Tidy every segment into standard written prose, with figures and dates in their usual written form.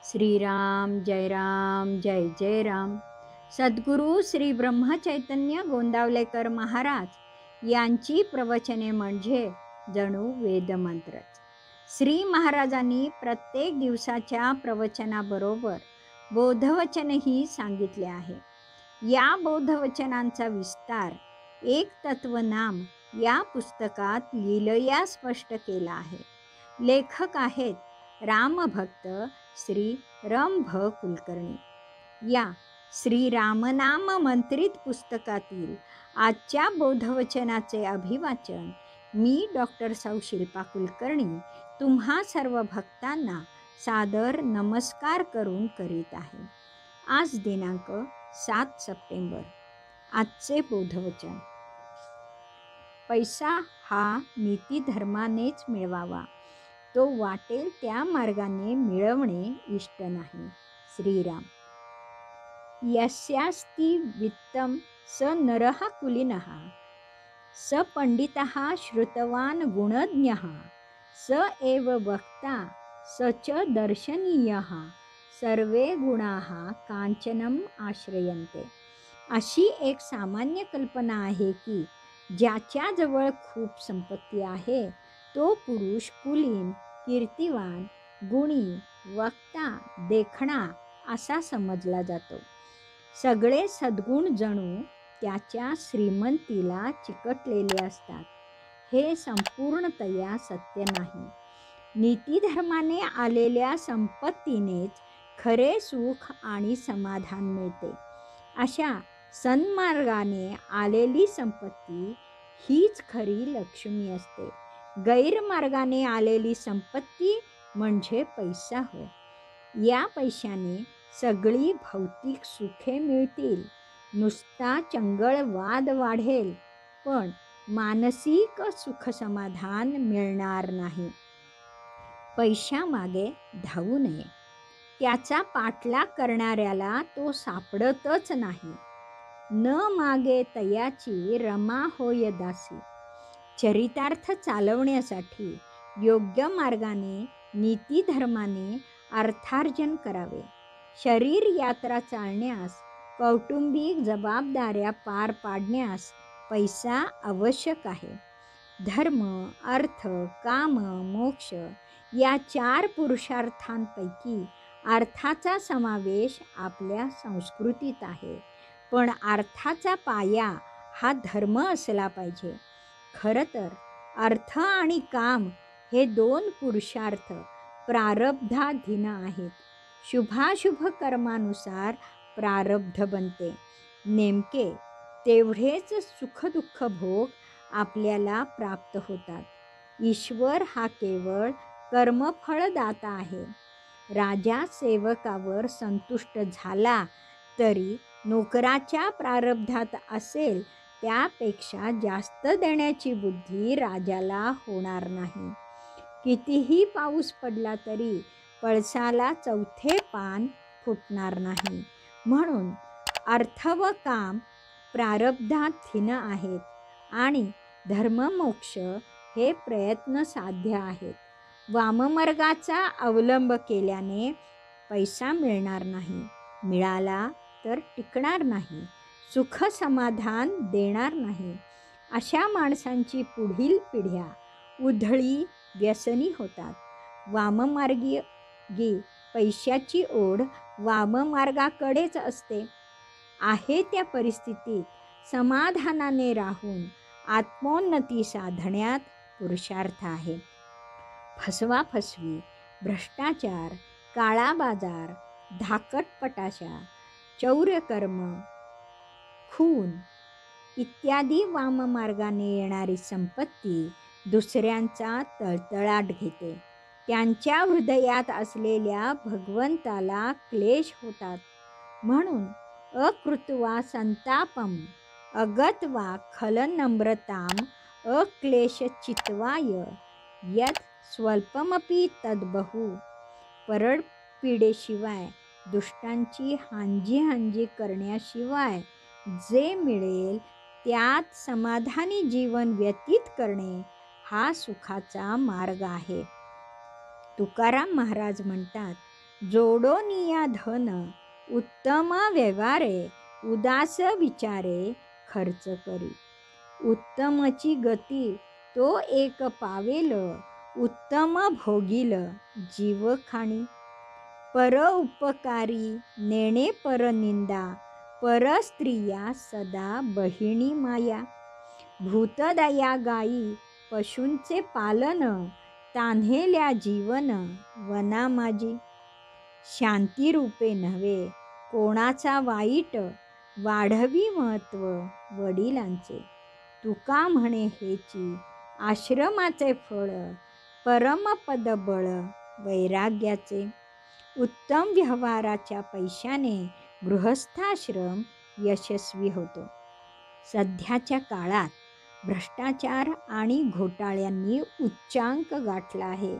श्रीराम जय राम जय जय राम. सद्गुरू श्री ब्रह्मचैतन्य गोंदावलेकर महाराज यांची प्रवचने म्हणजे जणू वेदमंत्रच. श्री महाराजांनी प्रत्येक दिवसाच्या प्रवचनाबरोबर बोधवचनही सांगितले आहे. या बोधवचनांचा विस्तार एक तत्वनाम या पुस्तकात लीलया स्पष्ट केला आहे. लेखक आहेत रामभक्त श्री रम भ कुलकर्णी. या श्री रामनाम मंत्रित पुस्तकातील आजच्या बोधवचनाचे अभिवाचन मी डॉक्टर सौ शिल्पा कुलकर्णी तुम्हा सर्व भक्तांना सादर नमस्कार करून करीत आहे. आज दिनांक 7 सप्टेंबर. आजचे बोधवचन. पैसा हा नीतिधर्मानेच मिळवावा, तो वाटेल त्या मार्गाने मिळवणे इष्ट नाही. श्रीराम. यस्यास्ति वित्तं स नरः कुलीनः, स पंडितः श्रुतवान् गुणज्ञः, स एव वक्ता स च दर्शनीयः, सर्वे गुणाः कांचनम आश्रयन्ते. अशी एक सामान्य कल्पना आहे की ज्याच्याजवळ खूप संपत्ती आहे तो पुरुष कुलीन, कीर्तिवान, गुणी, वक्ता, देखणा असा समजला जातो. सगळे सद्गुण जणू त्याच्या श्रीमंतीला चिकटलेले असतात. हे संपूर्णतया सत्य नाही. नीतिधर्माने आलेल्या संपत्तीनेच खरे सुख आणि समाधान मिळते. अशा सन्मार्गाने आलेली संपत्ती हीच खरी लक्ष्मी असते. गैरमार्गाने आलेली संपत्ती म्हणजे पैसा होय. या पैशाने सगळी भौतिक सुखे मिळतील, नुसता चंगळ वाद वाढेल, पण मानसिक सुख समाधान मिळणार नाही. पैशामागे धावू नये. त्याचा पाठलाग करणाऱ्याला तो सापडतच नाही. न मागे तयाची रमा होय दासी. चरितार्थ चालवण्यासाठी योग्य मार्गाने नीतिधर्माने अर्थार्जन करावे. शरीर यात्रा चालण्यास, कौटुंबिक जबाबदाऱ्या पार पाडण्यास पैसा आवश्यक आहे. धर्म, अर्थ, काम, मोक्ष या 4 पुरुषार्थांपैकी अर्थाचा समावेश आपल्या संस्कृतीत आहे. पण अर्थाचा पाया हा धर्म असला पाहिजे. खरं तर अर्थ आणि काम हे 2 पुरुषार्थ प्रारब्धाधीन आहेत. शुभाशुभ कर्मानुसार प्रारब्ध बनते. नेमके तेवढेच सुखदुःख भोग आपल्याला प्राप्त होतात. ईश्वर हा केवळ कर्मफळदाता आहे. राजा सेवकावर संतुष्ट झाला तरी नोकराच्या प्रारब्धात असेल त्यापेक्षा जास्त देण्याची बुद्धी राजाला होणार नाही. कितीही पाऊस पडला तरी पळसाला 4थे पान फुटणार नाही. म्हणून अर्थ व काम प्रारब्धाधीन आहेत आणि धर्ममोक्ष हे प्रयत्न साध्य आहेत. वाममार्गाचा अवलंब केल्याने पैसा मिळणार नाही. मिळाला तर टिकणार नाही, सुख समाधान देणार नाही. अशा माणसांची पुढील पिढ्या उधळी व्यसनी होतात. वाममार्गी पैशाची ओढ वाममार्गाकडेच असते. आहे त्या परिस्थितीत समाधानाने राहून आत्मोन्नती साधण्यात पुरुषार्थ आहे. फसवाफसवी, भ्रष्टाचार, काळा बाजार, धाकटपटाशा, चौर्यकर्म, खून इत्यादी वाममार्गाने येणारी संपत्ती दुसऱ्यांचा तळतळाट घेते. त्यांच्या हृदयात असलेल्या भगवंताला क्लेश होतात. म्हणून अकृत्वा संतापम अगत्वा खलनम्रताम अक्लेशचित्वाय यत् स्वल्पमपि तद्बहु. परडपिडेशिवाय, दुष्टांची हांजी करण्याशिवाय जे मिळेल त्यात समाधानी जीवन व्यतीत करणे हा सुखाचा मार्ग आहे. तुकाराम महाराज म्हणतात, जोडोनिया धन उत्तम व्यवहारे उदास विचारे खर्च करी. उत्तमची गती तो एक पावेल उत्तम भोगील जीव खाणी. पर उपकारी नेणे पर निंदा पर स्त्रिया सदा बहिणी माया. भूतदया गाई पशूंचे पालन तान्हेल्या जीवन वना माझी. शांती रूपे नव्हे कोणाचा वाईट वाढवी महत्व वडिलांचे. तुका म्हणे हेची आश्रमाचे फळ परमपद बळ वैराग्याचे. उत्तम व्यवहाराच्या पैशाने गृहस्थाश्रम यशस्वी होतो. सध्याच्या काळात भ्रष्टाचार आणि घोटाळ्यांनी उच्चांक गाठला आहे.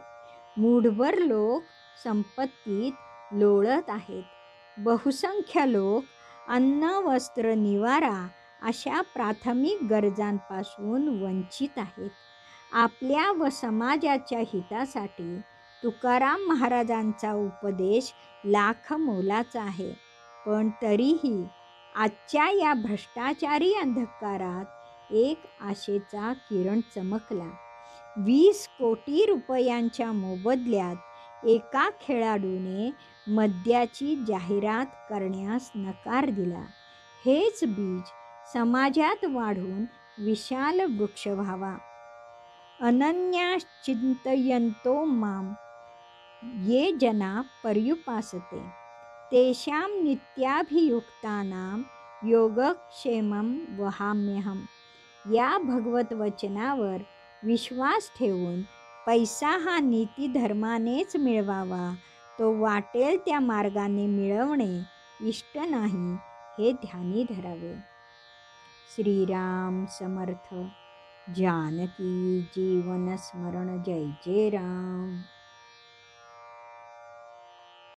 मूढभर लोक संपत्तीत लोळत आहेत. बहुसंख्य लोक अन्न वस्त्र निवारा अशा प्राथमिक गरजांपासून वंचित आहेत. आपल्या व समाजाच्या हितासाठी तुकाराम महाराजांचा उपदेश लाख मोलाचा आहे. पण तरीही आजच्या या भ्रष्टाचारी अंधकारात एक आशेचा किरण चमकला. 20 कोटी रुपयांच्या मोबदल्यात एका खेळाडूने मद्याची जाहिरात करण्यास नकार दिला. हेच बीज समाजात वाढून विशाल वृक्ष व्हावा. अनन्याश्चिंतयन्तो मां ये जना पर्युपासते तेषां नित्याभियुक्तानां योगक्षेमं वहाम्यहम. या भगवत वचनावर विश्वास ठेवून पैसा हा नीती धर्मानेच मिळवावा, तो वाटेल त्या मार्गाने मिळवणे इष्ट नाही, हे ध्यानी धरावे. श्रीराम समर्थ. जानकी जीवन स्मरण. जय जय राम.